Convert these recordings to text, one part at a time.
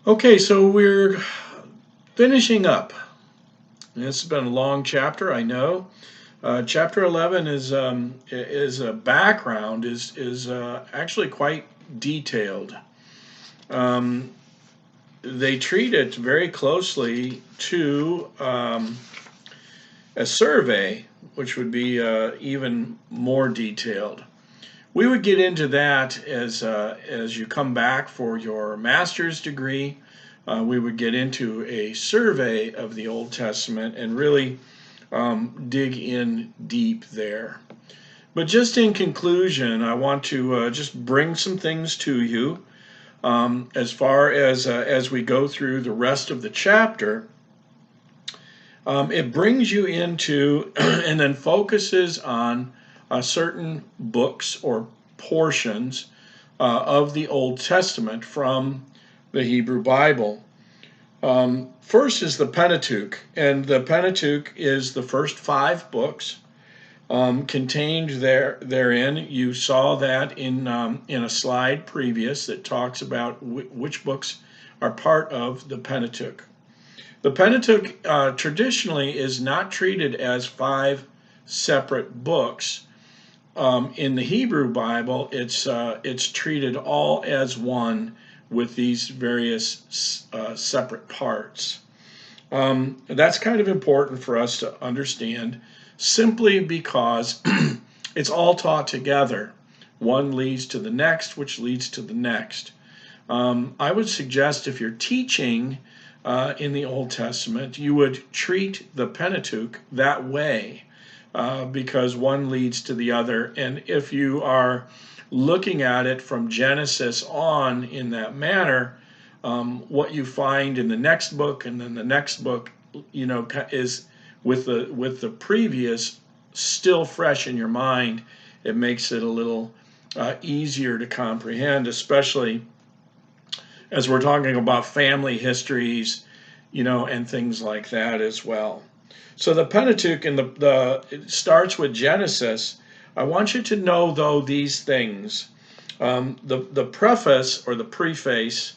Okay, so we're finishing up. This has been a long chapter, I know. Chapter 11 is a background is actually quite detailed. Um, they treat it very closely to a survey, which would be even more detailed. We would get into that as you come back for your master's degree. We would get into a survey of the Old Testament and really dig in deep there. But just in conclusion, I want to just bring some things to you as far as we go through the rest of the chapter. It brings you into and then focuses on certain books or portions of the Old Testament from the Hebrew Bible. First is the Pentateuch, and the Pentateuch is the first 5 books contained therein. You saw that in a slide previous that talks about which books are part of the Pentateuch. The Pentateuch traditionally is not treated as 5 separate books. In the Hebrew Bible, it's treated all as one with these various separate parts. That's kind of important for us to understand simply because it's all taught together. One leads to the next, which leads to the next. I would suggest if you're teaching in the Old Testament, you would treat the Pentateuch that way because one leads to the other. And if you are looking at it from Genesis on in that manner, what you find in the next book and then the next book, is with the previous still fresh in your mind. It makes it a little easier to comprehend, especially as we're talking about family histories, and things like that as well. So the Pentateuch and it starts with Genesis. I want you to know though these things. The preface or the preface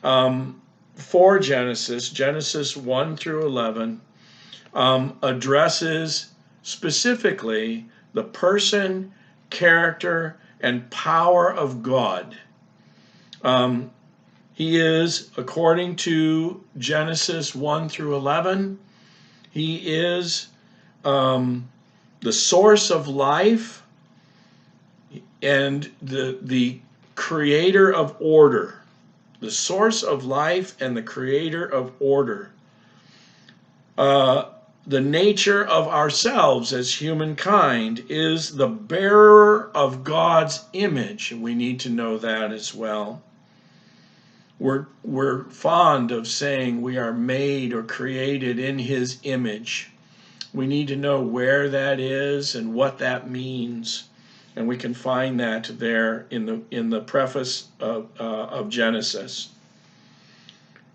for Genesis 1 through 11, addresses specifically the person, character, and power of God. He is, according to Genesis 1 through 11, he is the source of life and the creator of order. The source of life and the creator of order. The nature of ourselves as humankind is the bearer of God's image. We need to know that as well. We're fond of saying we are made or created in His image. We need to know where that is and what that means, and we can find that there in the preface of Genesis.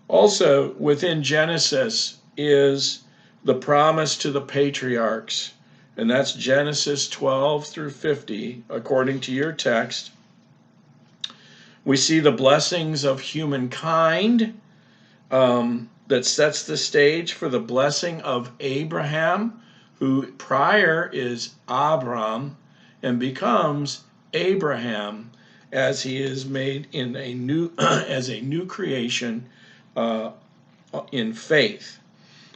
Also, within Genesis is the promise to the patriarchs, and that's Genesis 12 through 50, according to your text. We see the blessings of humankind that sets the stage for the blessing of Abraham, who prior is Abram and becomes Abraham as he is made in a new as a new creation in faith.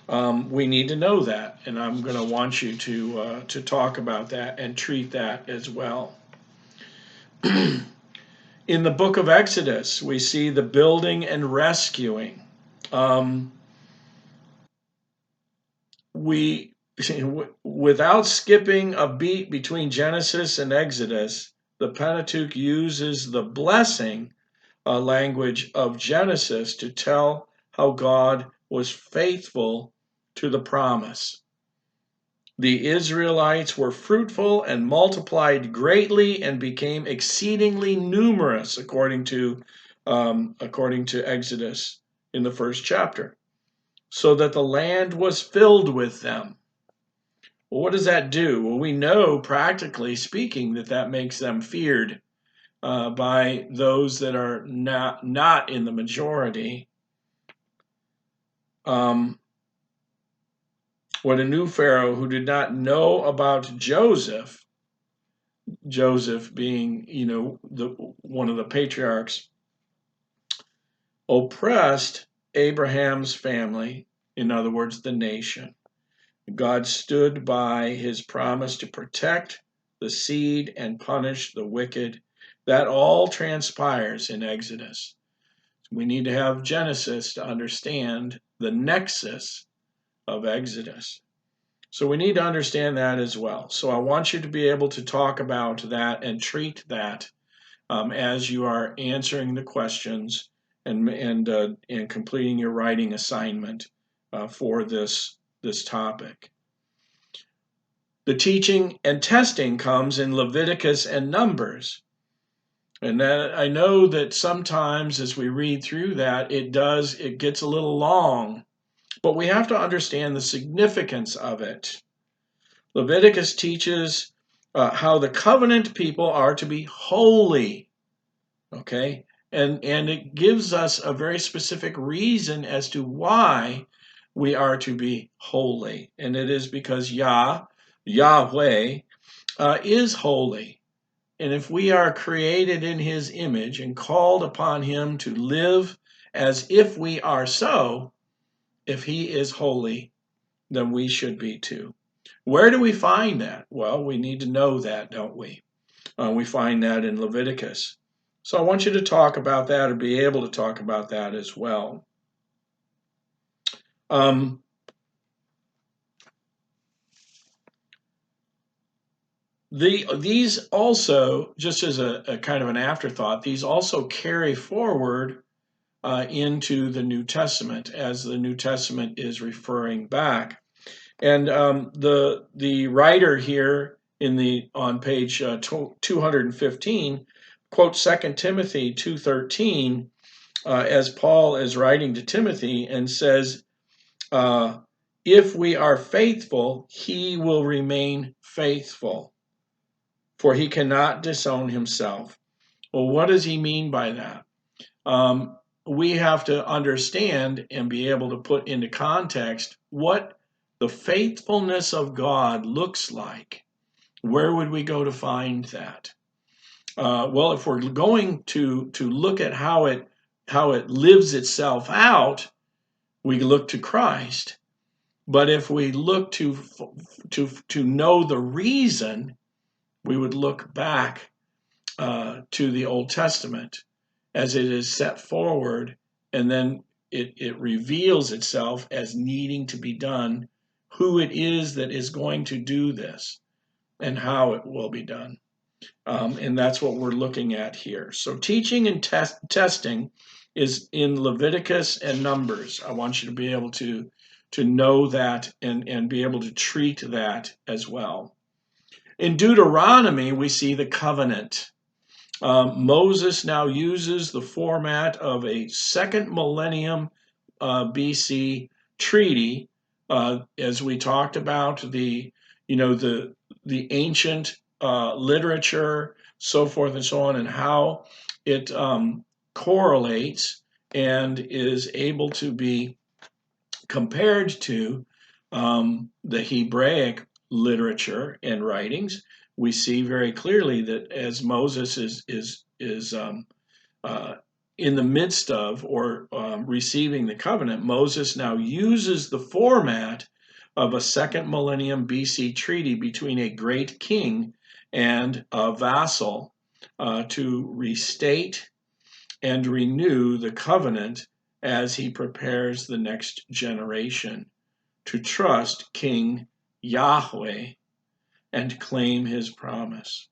We need to know that, and I'm going to want you to talk about that and treat that as well. In the book of Exodus, we see the building and rescuing. We, without skipping a beat between Genesis and Exodus, the Pentateuch uses the blessing language of Genesis to tell how God was faithful to the promise. The Israelites were fruitful and multiplied greatly and became exceedingly numerous, according to Exodus in the first chapter, so that the land was filled with them. Well, what does that do? Well, we know, practically speaking, that makes them feared by those that are not in the majority. when a new Pharaoh who did not know about Joseph being, one of the patriarchs, oppressed Abraham's family, in other words, the nation. God stood by his promise to protect the seed and punish the wicked. That all transpires in Exodus. We need to have Genesis to understand the nexus of Exodus. So we need to understand that as well. So I want you to be able to talk about that and treat that as you are answering the questions and completing your writing assignment for this topic. The teaching and testing comes in Leviticus and Numbers. And I know that sometimes as we read through that, it gets a little long, but we have to understand the significance of it. Leviticus teaches how the covenant people are to be holy, okay? And it gives us a very specific reason as to why we are to be holy. And it is because Yahweh, is holy. And if we are created in his image and called upon him to live as if we are so, if he is holy, then we should be too. Where do we find that? Well, we need to know that, don't we? We find that in Leviticus. So I want you to talk about that or be able to talk about that as well. These also, just as a kind of an afterthought, these also carry forward into the New Testament as the New Testament is referring back. And the writer here on page 215 quotes 2 Timothy 2:13 as Paul is writing to Timothy and says, if we are faithful, he will remain faithful, for he cannot disown himself. Well, what does he mean by that? We have to understand and be able to put into context what the faithfulness of God looks like. Where would we go to find that? Well, if we're going to look at how it lives itself out, we look to Christ. But if we look to know the reason, we would look back to the Old Testament as it is set forward, and then it reveals itself as needing to be done, who it is that is going to do this, and how it will be done. And that's what we're looking at here. So teaching and testing is in Leviticus and Numbers. I want you to be able to know that and be able to treat that as well. In Deuteronomy, we see the covenant. Moses now uses the format of a second millennium BC treaty, as we talked about the ancient literature, so forth and so on, and how it correlates and is able to be compared to the Hebraic literature and writings. We see very clearly that as Moses is in the midst of or receiving the covenant, Moses now uses the format of a second millennium BC treaty between a great king and a vassal to restate and renew the covenant as he prepares the next generation to trust King Yahweh and claim his promise.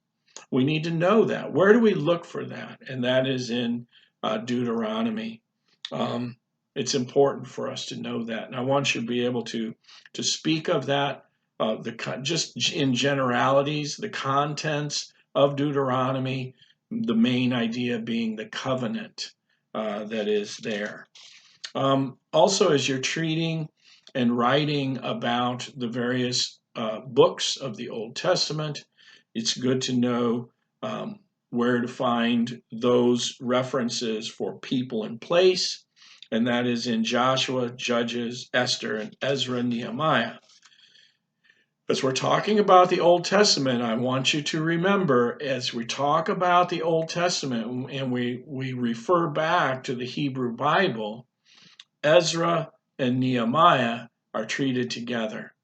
We need to know that. Where do we look for that? And that is in Deuteronomy. It's important for us to know that. And I want you to be able to speak of that, just in generalities, the contents of Deuteronomy, the main idea being the covenant that is there. Also, as you're treating and writing about the various books of the Old Testament, it's good to know where to find those references for people and place, and that is in Joshua, Judges, Esther, and Ezra, Nehemiah. As we're talking about the Old Testament, I want you to remember, as we talk about the Old Testament and we refer back to the Hebrew Bible, Ezra and Nehemiah are treated together.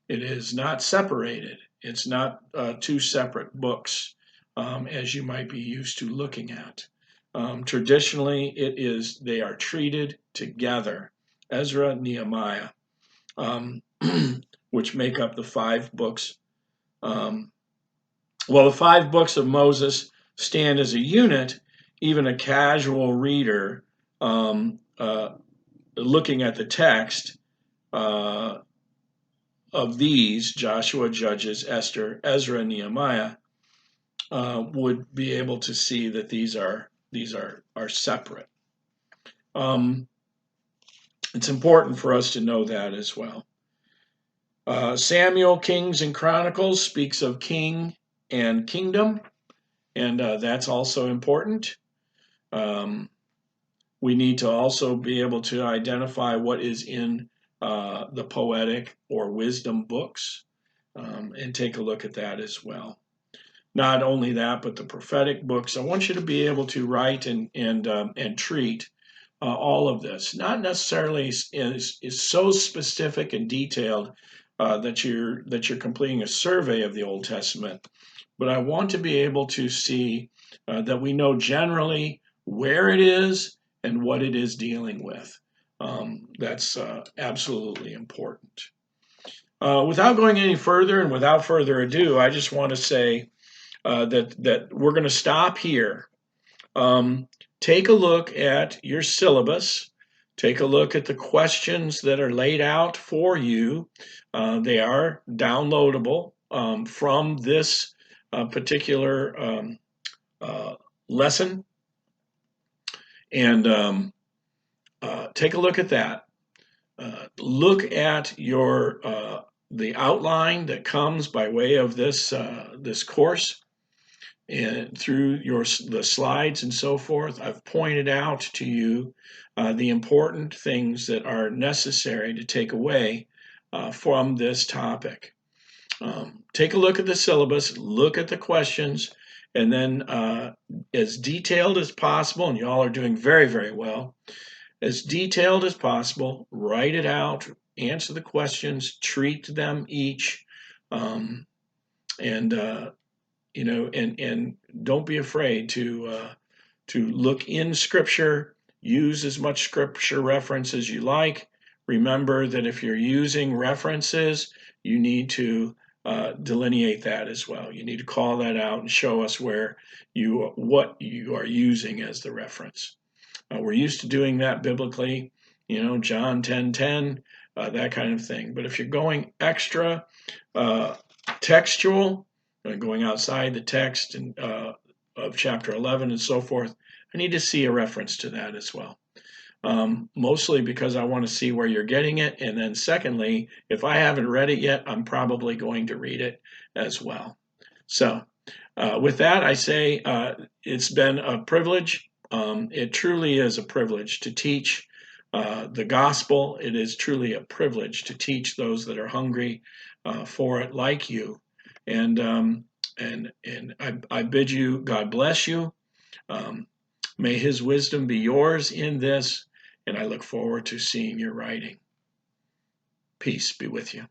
It is not separated. It's not two separate books, as you might be used to looking at. Traditionally, they are treated together, Ezra, Nehemiah, which make up the 5 books. The 5 books of Moses stand as a unit. Even a casual reader looking at the text of these, Joshua, Judges, Esther, Ezra, and Nehemiah, would be able to see that these are separate. It's important for us to know that as well. Samuel, Kings, and Chronicles speaks of king and kingdom, and that's also important. We need to also be able to identify what is in the poetic or wisdom books, and take a look at that as well. Not only that, but the prophetic books. I want you to be able to write and treat all of this. Not necessarily is so specific and detailed that you're completing a survey of the Old Testament, but I want to be able to see that we know generally where it is and what it is dealing with. That's absolutely important. Without going any further and without further ado, I just want to say that we're going to stop here. Take a look at your syllabus. Take a look at the questions that are laid out for you. They are downloadable from this particular lesson. And take a look at that. Look at the outline that comes by way of this course, and through the slides and so forth. I've pointed out to you the important things that are necessary to take away from this topic. Take a look at the syllabus, look at the questions, and then as detailed as possible, and y'all are doing very, very well, as detailed as possible, write it out, answer the questions, treat them each, and don't be afraid to look in Scripture. Use as much Scripture reference as you like. Remember that if you're using references, you need to delineate that as well. You need to call that out and show us what you are using as the reference. We're used to doing that biblically, John 10:10, that kind of thing. But if you're going extra textual, going outside the text and of chapter 11 and so forth, I need to see a reference to that as well. Mostly because I want to see where you're getting it. And then secondly, if I haven't read it yet, I'm probably going to read it as well. So with that, I say it's been a privilege. It truly is a privilege to teach the gospel. It is truly a privilege to teach those that are hungry for it, like you. And I bid you, God bless you. May His wisdom be yours in this, and I look forward to seeing your writing. Peace be with you.